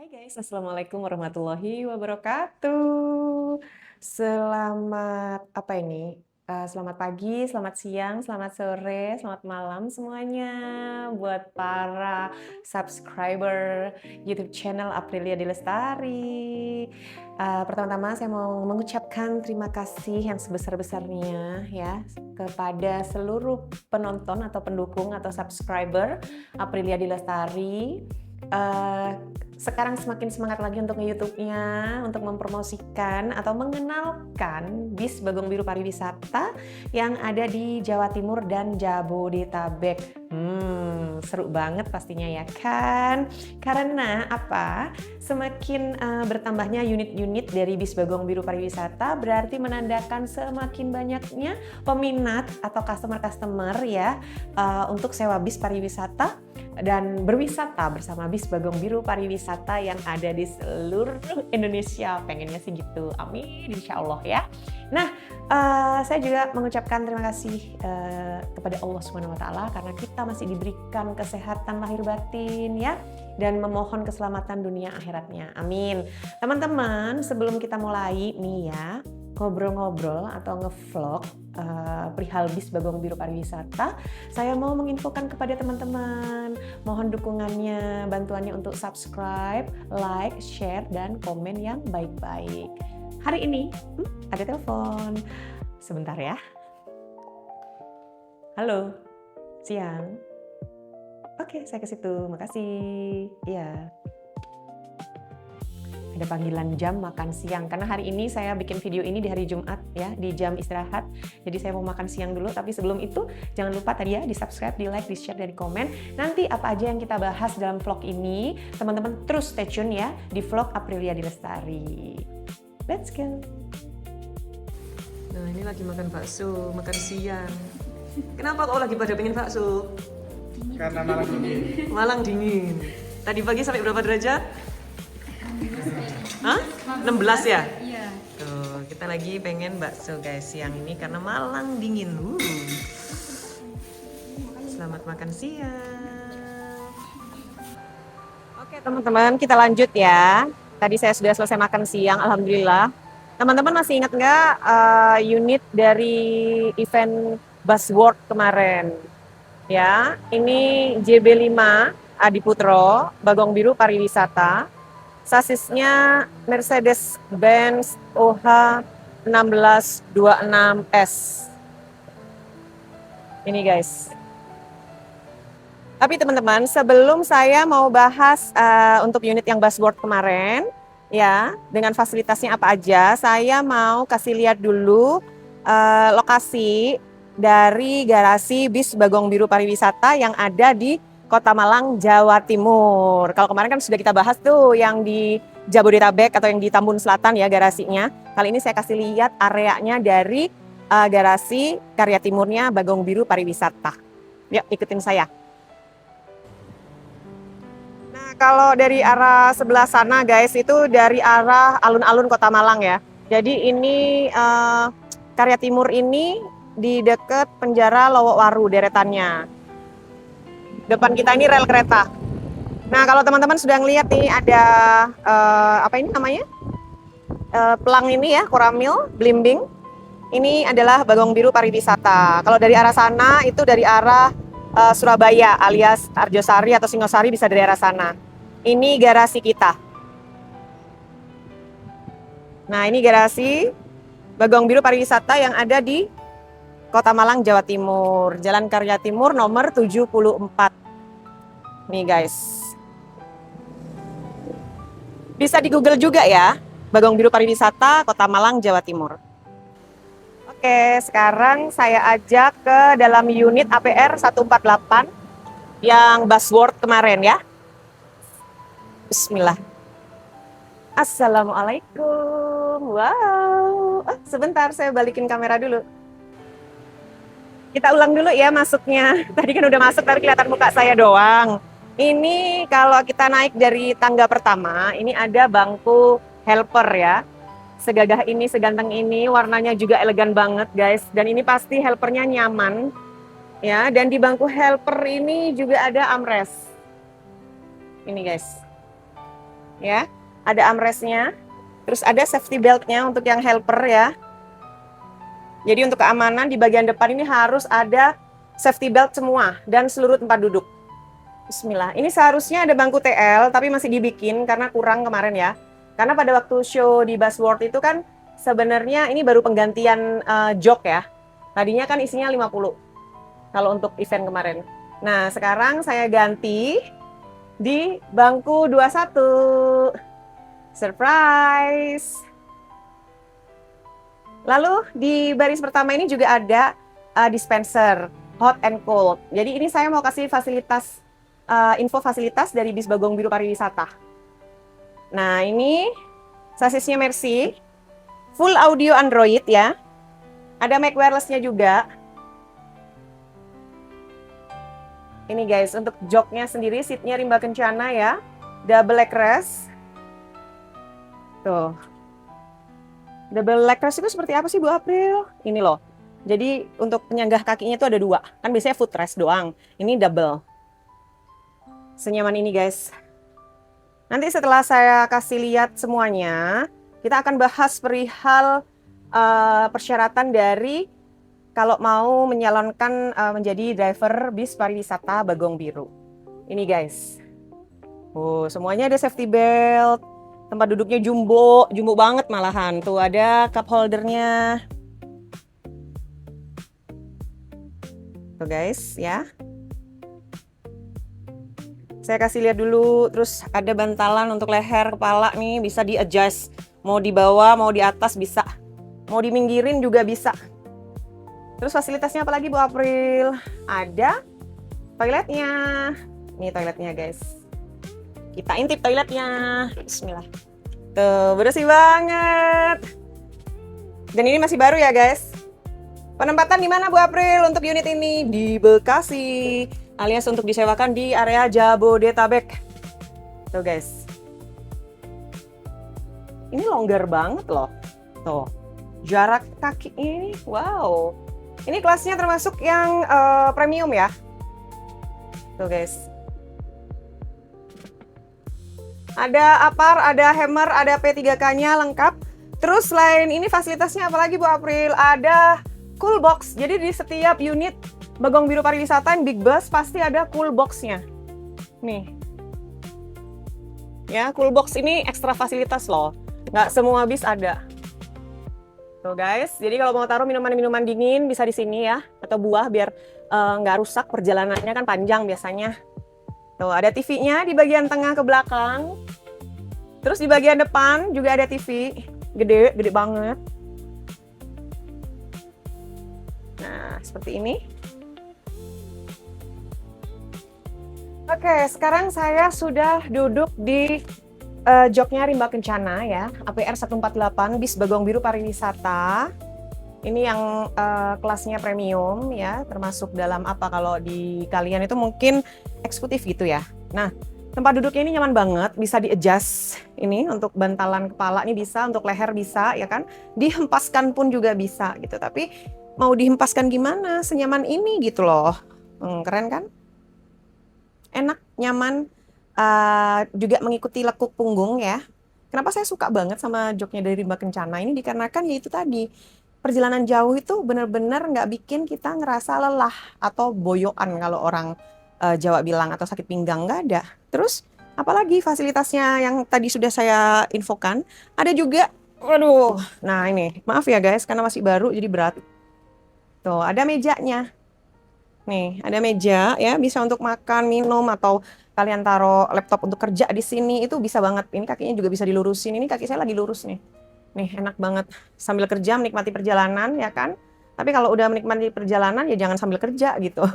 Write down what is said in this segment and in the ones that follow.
Hai guys, Assalamualaikum warahmatullahi wabarakatuh. Selamat apa ini? Selamat pagi, selamat siang, selamat sore, selamat malam semuanya buat para subscriber YouTube channel Aprilia Dilestari. Pertama-tama saya mau mengucapkan terima kasih yang sebesar-besarnya ya kepada seluruh penonton atau pendukung atau subscriber Aprilia Dilestari. Sekarang semakin semangat lagi untuk nge-YouTube-nya, untuk mempromosikan atau mengenalkan bis Bagong Biru Pariwisata yang ada di Jawa Timur dan Jabodetabek. Seru banget pastinya ya kan? Karena apa? Semakin bertambahnya unit-unit dari bis Bagong Biru Pariwisata berarti menandakan semakin banyaknya peminat atau customer-customer ya untuk sewa bis pariwisata dan berwisata bersama bis Bagong Biru Pariwisata yang ada di seluruh Indonesia. Pengennya sih gitu, amin insya Allah ya. Nah, saya juga mengucapkan terima kasih kepada Allah Subhanahu Wa Taala karena kita masih diberikan kesehatan lahir batin ya, dan memohon keselamatan dunia akhiratnya, amin. Teman-teman, sebelum kita mulai nih ya, ngobrol-ngobrol atau ngevlog perihal bis Bagong Biru Pariwisata, saya mau menginfokan kepada teman-teman, mohon dukungannya, bantuannya untuk subscribe, like, share, dan komen yang baik-baik. Hari ini ada telepon, sebentar ya. Halo, siang. Oke, saya ke situ, makasih. Iya. Ada panggilan jam makan siang karena hari ini saya bikin video ini di hari Jumat ya, di jam istirahat. Jadi saya mau makan siang dulu, tapi sebelum itu jangan lupa tadi ya di subscribe, di like, di share, dan di komen. Nanti apa aja yang kita bahas dalam vlog ini, teman-teman terus stay tune ya di vlog Aprilia Dilestari. Let's go. Nah, ini lagi makan bakso, makan siang. Kenapa kok lagi pada pengen bakso? Karena malam dingin. Malang dingin. Tadi pagi sampai berapa derajat? Hah? 16 ya? Iya. Tuh, kita lagi pengen bakso guys siang ini karena Malang dingin. Selamat makan siang. Oke teman-teman, kita lanjut ya. Tadi saya sudah selesai makan siang, alhamdulillah. Teman-teman masih ingat nggak unit dari event Buzzword kemarin? Ya, ini JB5 Adiputro, Bagong Biru Pariwisata. Sasisnya Mercedes-Benz OH 1626S. Ini guys. Tapi teman-teman, sebelum saya mau bahas untuk unit yang Buzzword kemarin, ya, dengan fasilitasnya apa aja, saya mau kasih lihat dulu lokasi dari garasi bis Bagong Biru Pariwisata yang ada di Kota Malang, Jawa Timur. Kalau kemarin kan sudah kita bahas tuh yang di Jabodetabek atau yang di Tambun Selatan ya garasinya. Kali ini saya kasih lihat areanya dari garasi Karya Timurnya Bagong Biru Pariwisata. Yuk ikutin saya. Nah kalau dari arah sebelah sana guys, itu dari arah alun-alun Kota Malang ya. Jadi ini Karya Timur ini di dekat penjara Lowokwaru deretannya. Depan kita ini rel kereta. Nah kalau teman-teman sudah ngeliat nih ada apa ini namanya pelang ini ya, koramil, blimbing. Ini adalah Bagong Biru Pariwisata. Kalau dari arah sana itu dari arah Surabaya alias Arjosari atau Singosari bisa dari arah sana. Ini garasi kita. Nah ini garasi Bagong Biru Pariwisata yang ada di Kota Malang, Jawa Timur, Jalan Karya Timur nomor 74. Nih guys. Bisa di Google juga ya, Bagong Biru Pariwisata, Kota Malang, Jawa Timur. Oke, sekarang saya ajak ke dalam unit APR 148 yang Buzzword kemarin ya. Bismillah. Assalamualaikum. Wow. Sebentar, saya balikin kamera dulu. Kita ulang dulu ya masuknya. Tadi kan udah masuk tapi kelihatan muka saya doang. Ini kalau kita naik dari tangga pertama, ini ada bangku helper ya. Segagah ini, seganteng ini, warnanya juga elegan banget guys. Dan ini pasti helpernya nyaman. Ya, dan di bangku helper ini juga ada armrest. Ini guys. ya. Ada armrestnya, terus ada safety beltnya untuk yang helper ya. Jadi untuk keamanan di bagian depan ini harus ada safety belt semua dan seluruh tempat duduk. Bismillah. Ini seharusnya ada bangku TL tapi masih dibikin karena kurang kemarin ya. Karena pada waktu show di Buzzworld itu kan sebenarnya ini baru penggantian jok ya. Tadinya kan isinya 50 kalau untuk event kemarin. Nah, sekarang saya ganti di bangku 21. Surprise! Lalu di baris pertama ini juga ada dispenser hot and cold. Jadi ini saya mau kasih fasilitas info fasilitas dari Bis Bagong Biru Pariwisata. Nah, ini sasisnya Mercy, full audio Android ya. Ada mic wireless-nya juga. Ini guys, untuk joknya sendiri seatnya rimba kencana ya. Double leg rest. Tuh. Double leg rest itu seperti apa sih Bu April? Ini loh. Jadi untuk penyanggah kakinya itu ada 2. Kan biasanya footrest doang. Ini double. Senyaman ini guys. Nanti setelah saya kasih lihat semuanya, kita akan bahas perihal persyaratan dari kalau mau menyalonkan menjadi driver bis pariwisata Bagong Biru. Ini guys. Semuanya ada safety belt. Tempat duduknya jumbo banget malahan. Tuh ada cup holdernya. Tuh guys ya. Saya kasih lihat dulu. Terus ada bantalan untuk leher, kepala nih bisa di-adjust. Mau di bawah, mau di atas bisa. Mau diminggirin juga bisa. Terus fasilitasnya apa lagi Bu April? Ada toiletnya. Ini toiletnya guys. Kita intip toiletnya. Bismillah. Tuh, bersih banget. Dan ini masih baru ya guys. Penempatan di mana Bu April untuk unit ini? Di Bekasi. Alias untuk disewakan di area Jabodetabek. Tuh guys. Ini longgar banget loh. Tuh. Jarak kaki ini, wow. Ini kelasnya termasuk yang premium ya. Tuh guys. Ada apar, ada hammer, ada P3K-nya lengkap. Terus selain ini fasilitasnya apalagi Bu April? Ada cool box. Jadi di setiap unit Bagong Biru Pariwisata yang big bus pasti ada cool box-nya. Nih. Ya, cool box ini ekstra fasilitas loh. Nggak semua bis ada. Tuh guys, jadi kalau mau taruh minuman-minuman dingin bisa di sini ya. Atau buah biar nggak rusak, perjalanannya kan panjang biasanya. Tuh, ada TV-nya di bagian tengah ke belakang. Terus di bagian depan juga ada TV. Gede banget. Nah, seperti ini. Oke, sekarang saya sudah duduk di joknya rimba kencana ya. APR 148 Bis Bagong Biru Pariwisata. Ini yang kelasnya premium ya, termasuk dalam apa kalau di kalian itu mungkin eksekutif gitu ya. Nah, tempat duduknya ini nyaman banget, bisa di-adjust. Ini untuk bantalan kepala ini bisa, untuk leher bisa ya kan. Dihempaskan pun juga bisa gitu. Tapi mau dihempaskan gimana? Senyaman ini gitu loh. Keren kan? Enak, nyaman, juga mengikuti lekuk punggung ya. Kenapa saya suka banget sama joknya dari rimba kencana ini? Dikarenakan ya itu tadi. Perjalanan jauh itu benar-benar nggak bikin kita ngerasa lelah atau boyokan kalau orang Jawa bilang atau sakit pinggang, nggak ada. Terus apalagi fasilitasnya yang tadi sudah saya infokan, ada juga, waduh, nah ini, maaf ya guys karena masih baru jadi berat. Tuh, ada mejanya. Nih, ada meja ya, bisa untuk makan, minum, atau kalian taruh laptop untuk kerja di sini, itu bisa banget. Ini kakinya juga bisa dilurusin, ini kaki saya lagi lurus nih. Nih, enak banget. Sambil kerja menikmati perjalanan, ya kan? Tapi kalau udah menikmati perjalanan, ya jangan sambil kerja gitu.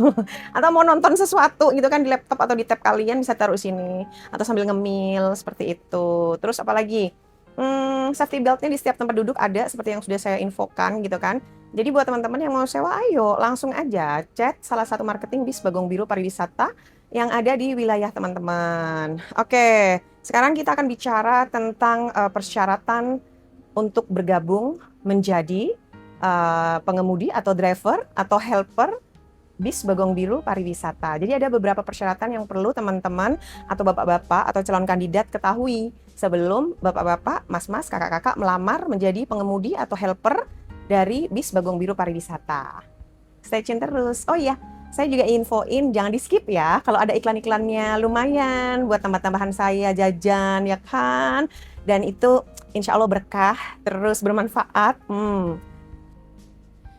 Atau mau nonton sesuatu gitu kan di laptop atau di tab kalian bisa taruh sini. Atau sambil ngemil, seperti itu. Terus apalagi? Safety beltnya di setiap tempat duduk ada, seperti yang sudah saya infokan gitu kan. Jadi buat teman-teman yang mau sewa, ayo langsung aja chat salah satu marketing Bis Bagong Biru Pariwisata yang ada di wilayah teman-teman. Oke, sekarang kita akan bicara tentang persyaratan untuk bergabung menjadi pengemudi atau driver atau helper BIS Bagong Biru Pariwisata. Jadi ada beberapa persyaratan yang perlu teman-teman atau bapak-bapak atau calon kandidat ketahui sebelum bapak-bapak, mas-mas, kakak-kakak melamar menjadi pengemudi atau helper dari BIS Bagong Biru Pariwisata. Stay tune terus. Oh iya, saya juga infoin, jangan di skip ya. Kalau ada iklan-iklannya lumayan buat tambah-tambahan saya jajan ya kan. Dan itu insya Allah berkah, terus bermanfaat.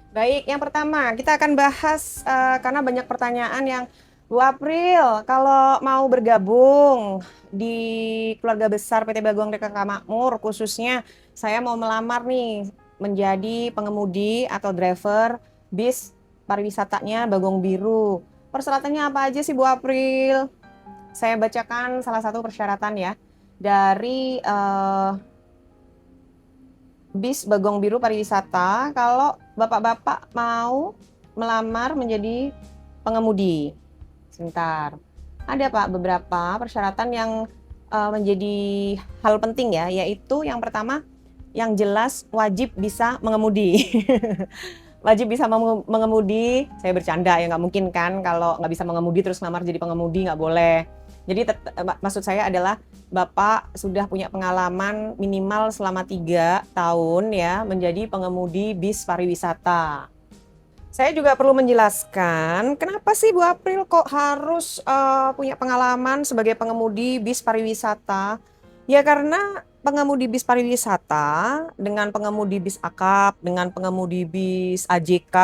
Baik, yang pertama kita akan bahas karena banyak pertanyaan yang Bu April, kalau mau bergabung di keluarga besar PT Bagong DKK Makmur, khususnya saya mau melamar nih menjadi pengemudi atau driver bis pariwisatanya Bagong Biru. Persyaratannya apa aja sih Bu April? Saya bacakan salah satu persyaratan ya dari BIS Bagong Biru Pariwisata kalau bapak-bapak mau melamar menjadi pengemudi. Sebentar. Ada Pak beberapa persyaratan yang menjadi hal penting ya, yaitu yang pertama yang jelas wajib bisa mengemudi. Wajib bisa mengemudi, saya bercanda ya, nggak mungkin kan kalau nggak bisa mengemudi terus ngelamar jadi pengemudi, nggak boleh. Jadi maksud saya adalah Bapak sudah punya pengalaman minimal selama 3 tahun ya menjadi pengemudi bis pariwisata. Saya juga perlu menjelaskan kenapa sih Bu April kok harus punya pengalaman sebagai pengemudi bis pariwisata? Ya karena pengemudi bis pariwisata dengan pengemudi bis akap, dengan pengemudi bis AJK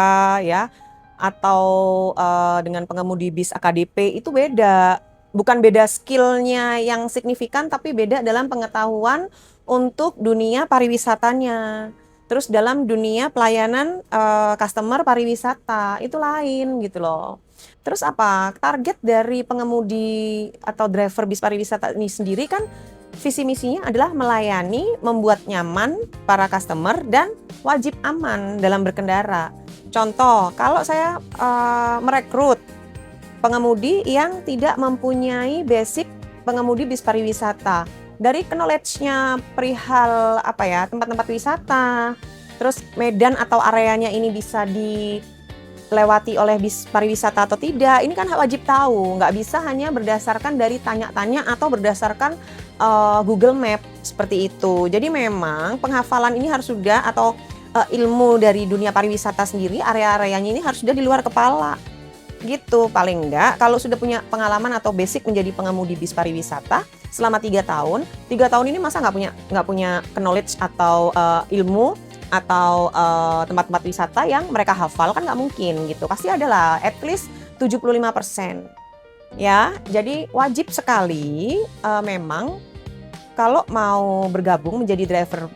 ya, atau dengan pengemudi bis AKDP itu beda. Bukan beda skillnya yang signifikan, tapi beda dalam pengetahuan untuk dunia pariwisatanya. Terus dalam dunia pelayanan customer pariwisata itu lain gitu loh. Terus apa? Target dari pengemudi atau driver bis pariwisata ini sendiri kan visi misinya adalah melayani, membuat nyaman para customer dan wajib aman dalam berkendara. Contoh, kalau saya merekrut pengemudi yang tidak mempunyai basic pengemudi bis pariwisata, dari knowledge-nya perihal apa ya, tempat-tempat wisata, terus medan atau areanya ini bisa dilewati oleh bis pariwisata atau tidak, ini kan wajib tahu, nggak bisa hanya berdasarkan dari tanya-tanya atau berdasarkan Google Map seperti itu. Jadi memang penghafalan ini harus sudah, atau ilmu dari dunia pariwisata sendiri, area-areanya ini harus sudah di luar kepala gitu. Paling enggak kalau sudah punya pengalaman atau basic menjadi pengemudi bis pariwisata selama 3 tahun, 3 tahun ini masa nggak punya knowledge atau ilmu atau tempat-tempat wisata yang mereka hafal, kan nggak mungkin gitu. Pasti adalah at least 75%. Ya, jadi wajib sekali memang kalau mau bergabung menjadi driver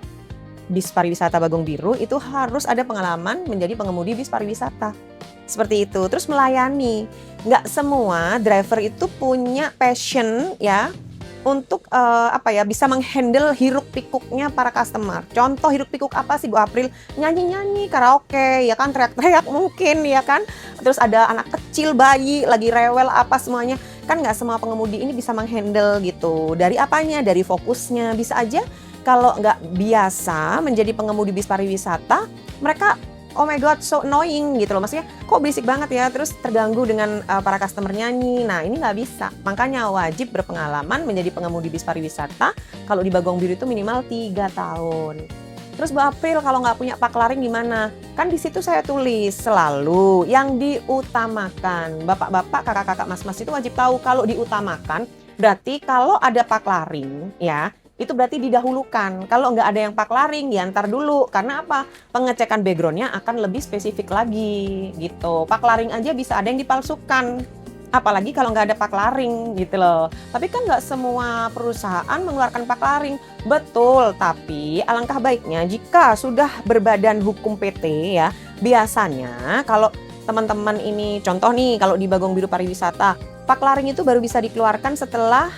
bis pariwisata Bagong Biru itu harus ada pengalaman menjadi pengemudi bis pariwisata. Seperti itu. Terus melayani. Nggak semua driver itu punya passion ya untuk bisa menghandle hiruk pikuknya para customer. Contoh hiruk pikuk apa sih Bu April? Nyanyi-nyanyi, karaoke, ya kan, teriak-teriak mungkin ya kan. Terus ada anak kecil, bayi, lagi rewel apa semuanya. Kan nggak semua pengemudi ini bisa menghandle gitu. Dari apanya? Dari fokusnya. Bisa aja kalau nggak biasa menjadi pengemudi bis pariwisata, mereka oh my god so annoying gitu loh, maksudnya kok berisik banget ya, terus terganggu dengan para customer nyanyi. Nah ini nggak bisa, makanya wajib berpengalaman menjadi pengemudi bis pariwisata. Kalau di Bagong Biru itu minimal 3 tahun. Terus Bu April kalau nggak punya paklaring gimana? Kan di situ saya tulis selalu yang diutamakan. Bapak-bapak, kakak-kakak, mas-mas itu wajib tahu kalau diutamakan berarti kalau ada paklaring ya, itu berarti didahulukan. Kalau nggak ada yang paklaring, ya ntar dulu. Karena apa? Pengecekan backgroundnya akan lebih spesifik lagi gitu. Paklaring aja bisa ada yang dipalsukan. Apalagi kalau nggak ada paklaring gitu loh. Tapi kan nggak semua perusahaan mengeluarkan paklaring. Betul, tapi alangkah baiknya jika sudah berbadan hukum PT ya, biasanya kalau teman-teman ini, contoh nih kalau di Bagong Biru Pariwisata, paklaring itu baru bisa dikeluarkan setelah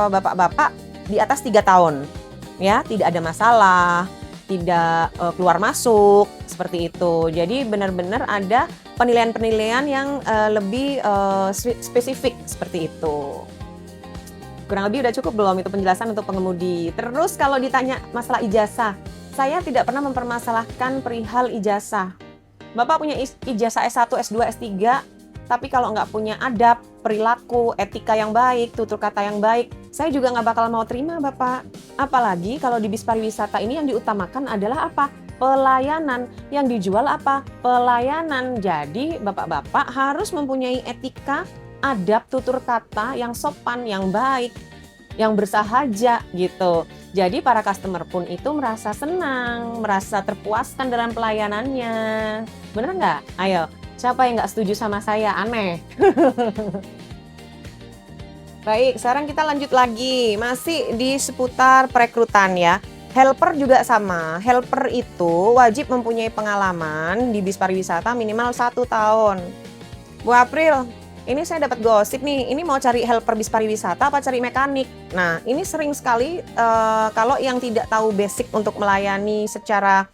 bapak-bapak di atas 3 tahun ya, tidak ada masalah, tidak keluar masuk seperti itu. Jadi benar-benar ada penilaian-penilaian yang lebih spesifik seperti itu. Kurang lebih udah cukup belum itu penjelasan untuk pengemudi. Terus kalau ditanya masalah ijazah, saya tidak pernah mempermasalahkan perihal ijazah. Bapak punya ijazah S1, S2, S3, tapi kalau nggak punya adab, perilaku, etika yang baik, tutur kata yang baik, saya juga nggak bakal mau terima Bapak. Apalagi kalau di bis pariwisata ini yang diutamakan adalah apa? Pelayanan. Yang dijual apa? Pelayanan. Jadi Bapak-Bapak harus mempunyai etika, adab, tutur kata yang sopan, yang baik, yang bersahaja gitu. Jadi para customer pun itu merasa senang, merasa terpuaskan dalam pelayanannya. Bener nggak? Ayo, siapa yang nggak setuju sama saya? Aneh. Baik, sekarang kita lanjut lagi. Masih di seputar perekrutan ya. Helper juga sama. Helper itu wajib mempunyai pengalaman di bis pariwisata minimal 1 tahun. Bu April, ini saya dapat gosip nih, ini mau cari helper bis pariwisata apa cari mekanik? Nah, ini sering sekali kalau yang tidak tahu basic untuk melayani secara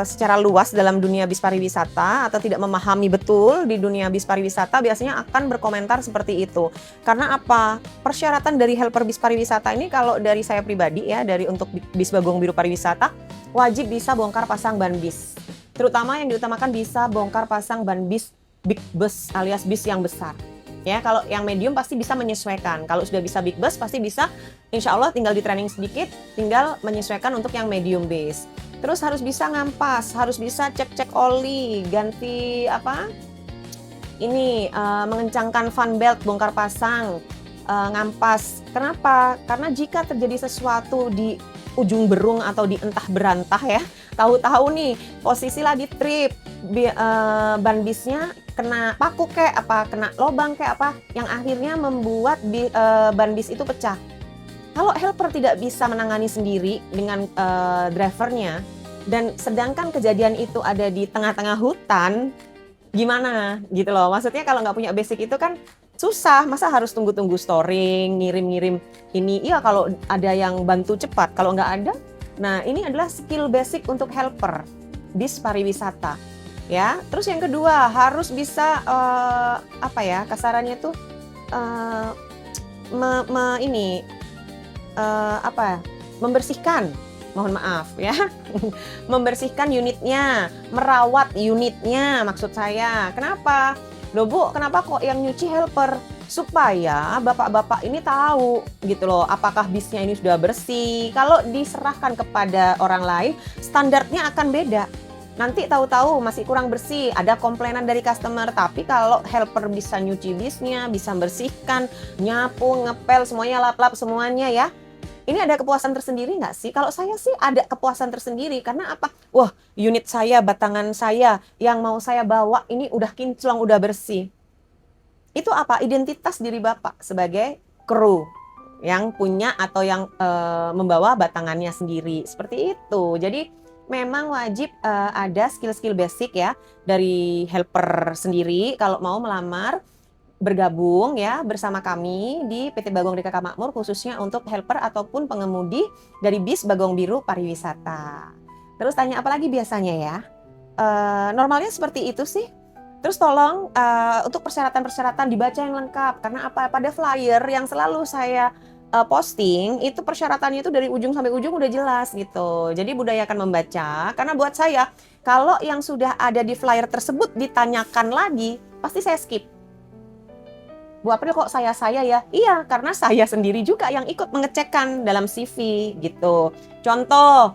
secara luas dalam dunia bis pariwisata atau tidak memahami betul di dunia bis pariwisata biasanya akan berkomentar seperti itu. Karena apa? Persyaratan dari helper bis pariwisata ini kalau dari saya pribadi ya, dari untuk bis Bagong Biru Pariwisata wajib bisa bongkar pasang ban bis. Terutama yang diutamakan bisa bongkar pasang ban bis big bus alias bis yang besar. Ya, kalau yang medium pasti bisa menyesuaikan. Kalau sudah bisa big bus pasti bisa, insya Allah tinggal di training sedikit, tinggal menyesuaikan untuk yang medium base. Terus harus bisa ngampas, harus bisa cek-cek oli, ganti mengencangkan fan belt, bongkar pasang, ngampas. Kenapa? Karena jika terjadi sesuatu di ujung berung atau di entah berantah ya, tahu-tahu nih posisi lagi trip, ban bisnya kena paku kena lobang yang akhirnya membuat ban bis itu pecah. Kalau helper tidak bisa menangani sendiri dengan drivernya dan sedangkan kejadian itu ada di tengah-tengah hutan, gimana gitu loh. Maksudnya kalau nggak punya basic itu kan susah, masa harus tunggu-tunggu storing, ngirim-ngirim ini. Iya kalau ada yang bantu cepat, kalau nggak ada. Nah ini adalah skill basic untuk helper bis pariwisata. Ya, terus yang kedua harus bisa kasarannya tuh membersihkan, mohon maaf ya, membersihkan unitnya, merawat unitnya maksud saya. Kenapa? Loh Bu, kenapa kok yang nyuci helper? Supaya bapak-bapak ini tahu gitu loh, apakah bisnya ini sudah bersih. Kalau diserahkan kepada orang lain, standarnya akan beda. Nanti tahu-tahu masih kurang bersih, ada komplainan dari customer. Tapi kalau helper bisa nyuci bisnya, bisa bersihkan, nyapu, ngepel, semuanya lap-lap semuanya ya. Ini ada kepuasan tersendiri nggak sih? Kalau saya sih ada kepuasan tersendiri. Karena apa? Wah, unit saya, batangan saya, yang mau saya bawa ini udah kinclong, udah bersih. Itu apa? Identitas diri Bapak sebagai kru yang punya atau yang membawa batangannya sendiri. Seperti itu. Jadi memang wajib ada skill-skill basic ya dari helper sendiri kalau mau melamar bergabung ya bersama kami di PT Bagong DKK Makmur khususnya untuk helper ataupun pengemudi dari bis Bagong Biru Pariwisata. Terus tanya apa lagi biasanya ya? Normalnya seperti itu sih. Terus tolong untuk persyaratan-persyaratan dibaca yang lengkap karena apa? Pada flyer yang selalu saya posting itu persyaratannya itu dari ujung sampai ujung udah jelas gitu. Jadi budayakan membaca karena buat saya kalau yang sudah ada di flyer tersebut ditanyakan lagi pasti saya skip. Bu April kok saya ya? Iya karena saya sendiri juga yang ikut mengecekkan dalam CV gitu. Contoh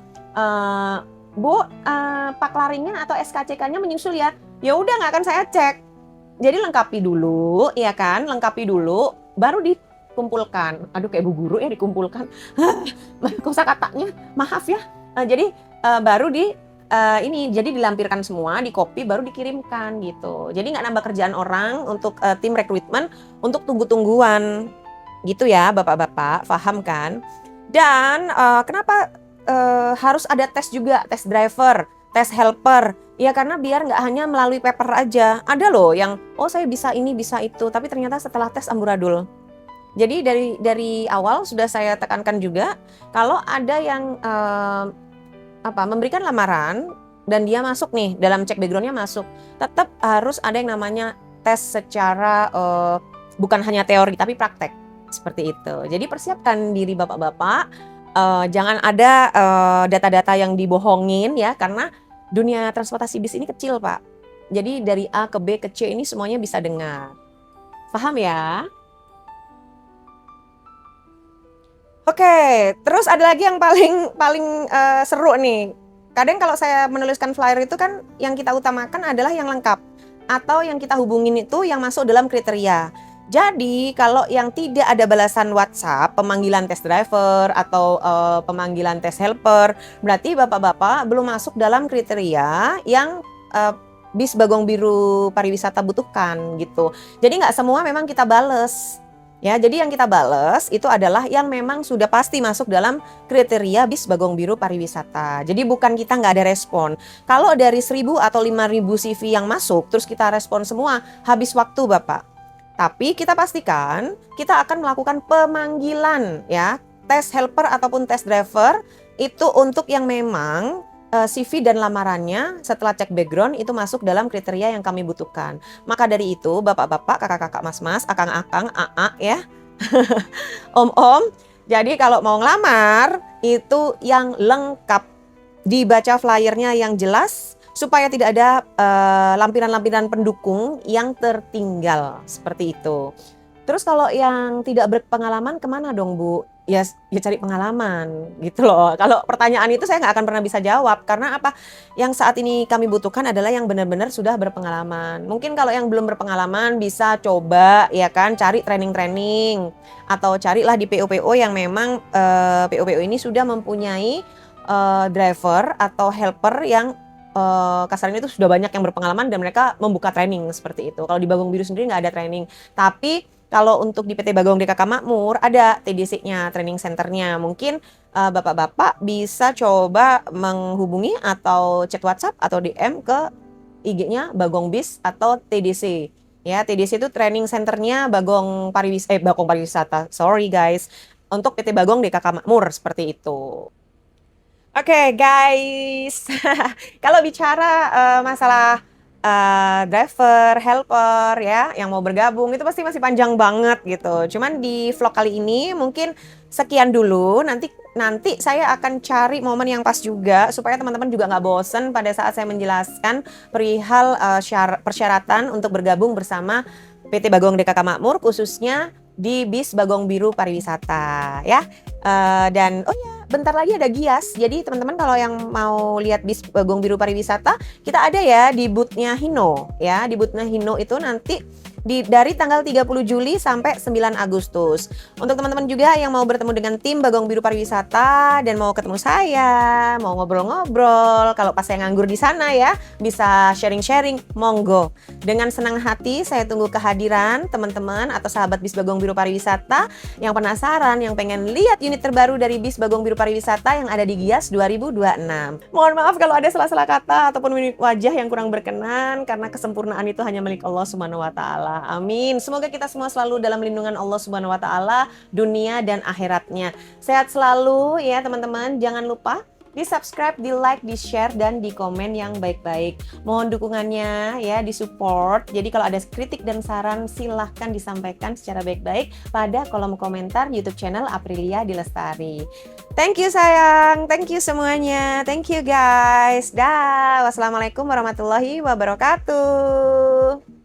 Bu pak laringnya atau SKCK-nya menyusul ya? Ya udah nggak akan saya cek. Jadi lengkapi dulu ya kan, lengkapi dulu baru dikumpulkan. Aduh kayak Bu Guru ya dikumpulkan. Kosakatanya maaf ya. Jadi baru jadi dilampirkan semua, di copy baru dikirimkan gitu. Jadi nggak nambah kerjaan orang untuk tim rekrutmen untuk tunggu-tungguan gitu ya Bapak-bapak, paham kan? Dan kenapa harus ada tes juga, tes driver, tes helper? Ya karena biar nggak hanya melalui paper aja. Ada loh yang saya bisa ini bisa itu, tapi ternyata setelah tes amburadul. Jadi dari awal sudah saya tekankan juga kalau ada yang memberikan lamaran dan dia masuk nih dalam cek backgroundnya masuk, tetap harus ada yang namanya tes secara bukan hanya teori tapi praktek seperti itu. Jadi persiapkan diri bapak-bapak, jangan ada data-data yang dibohongin ya karena dunia transportasi bis ini kecil Pak. Jadi dari A ke B ke C ini semuanya bisa dengar. Paham ya? Oke, terus ada lagi yang paling paling seru nih. Kadang kalau saya menuliskan flyer itu kan yang kita utamakan adalah yang lengkap atau yang kita hubungin itu yang masuk dalam kriteria. Jadi kalau yang tidak ada balasan WhatsApp, pemanggilan test driver atau pemanggilan test helper, berarti bapak-bapak belum masuk dalam kriteria yang bis Bagong Biru Pariwisata butuhkan gitu. Jadi nggak semua memang kita bales. Ya, jadi yang kita bales itu adalah yang memang sudah pasti masuk dalam kriteria bis Bagong Biru Pariwisata. Jadi bukan kita nggak ada respon. Kalau dari 1.000 atau 5.000 CV yang masuk, terus kita respon semua, habis waktu Bapak. Tapi kita pastikan kita akan melakukan pemanggilan ya, tes helper ataupun tes driver itu untuk yang memang CV dan lamarannya setelah cek background itu masuk dalam kriteria yang kami butuhkan. Maka dari itu, bapak-bapak, kakak-kakak, mas-mas, akang-akang, aa ya, om-om. Jadi kalau mau ngelamar itu yang lengkap, dibaca flyernya yang jelas supaya tidak ada lampiran-lampiran pendukung yang tertinggal seperti itu. Terus kalau yang tidak berpengalaman kemana dong Bu? Ya cari pengalaman gitu loh. Kalau pertanyaan itu saya nggak akan pernah bisa jawab. Karena apa? Yang saat ini kami butuhkan adalah yang benar-benar sudah berpengalaman. Mungkin kalau yang belum berpengalaman bisa coba ya kan cari training-training. Atau carilah di PO-PO yang memang PO-PO ini sudah mempunyai driver atau helper yang kasarnya itu sudah banyak yang berpengalaman dan mereka membuka training seperti itu. Kalau di Bagong Biru sendiri nggak ada training. Tapi kalau untuk di PT Bagong DKK Makmur ada TDC-nya, training centernya. Mungkin bapak-bapak bisa coba menghubungi atau chat WhatsApp atau DM ke IG-nya Bagong Bis atau TDC. Ya, TDC itu training centernya Bagong Pariwisata. Sorry guys. Untuk PT Bagong DKK Makmur seperti itu. Oke guys, kalau bicara masalah driver, helper ya, yang mau bergabung itu pasti masih panjang banget gitu. Cuman di vlog kali ini mungkin sekian dulu. Nanti saya akan cari momen yang pas juga supaya teman-teman juga nggak bosen pada saat saya menjelaskan perihal persyaratan untuk bergabung bersama PT Bagong DKK Makmur khususnya di bis Bagong Biru Pariwisata ya. Dan oh ya, bentar lagi ada Gias. Jadi teman-teman kalau yang mau lihat bis Bagong Biru Pariwisata, kita ada ya di booth-nya Hino ya. Di booth-nya Hino itu nanti dari tanggal 30 Juli sampai 9 Agustus. Untuk teman-teman juga yang mau bertemu dengan tim Bagong Biru Pariwisata dan mau ketemu saya, mau ngobrol-ngobrol, kalau pas saya nganggur di sana ya, bisa sharing-sharing, monggo. Dengan senang hati saya tunggu kehadiran teman-teman atau sahabat bis Bagong Biru Pariwisata yang penasaran, yang pengen lihat unit terbaru dari bis Bagong Biru Pariwisata yang ada di Gias 2026. Mohon maaf kalau ada salah-salah kata ataupun mimik wajah yang kurang berkenan karena kesempurnaan itu hanya milik Allah Subhanahu wa taala. Amin. Semoga kita semua selalu dalam lindungan Allah Subhanahu wa taala dunia dan akhiratnya. Sehat selalu ya teman-teman. Jangan lupa di-subscribe, di-like, di-share, dan di-komen yang baik-baik. Mohon dukungannya ya, di-support. Jadi kalau ada kritik dan saran silahkan disampaikan secara baik-baik pada kolom komentar YouTube channel Aprilia Dilestari. Thank you sayang, thank you semuanya, thank you guys. Dah, wassalamualaikum warahmatullahi wabarakatuh.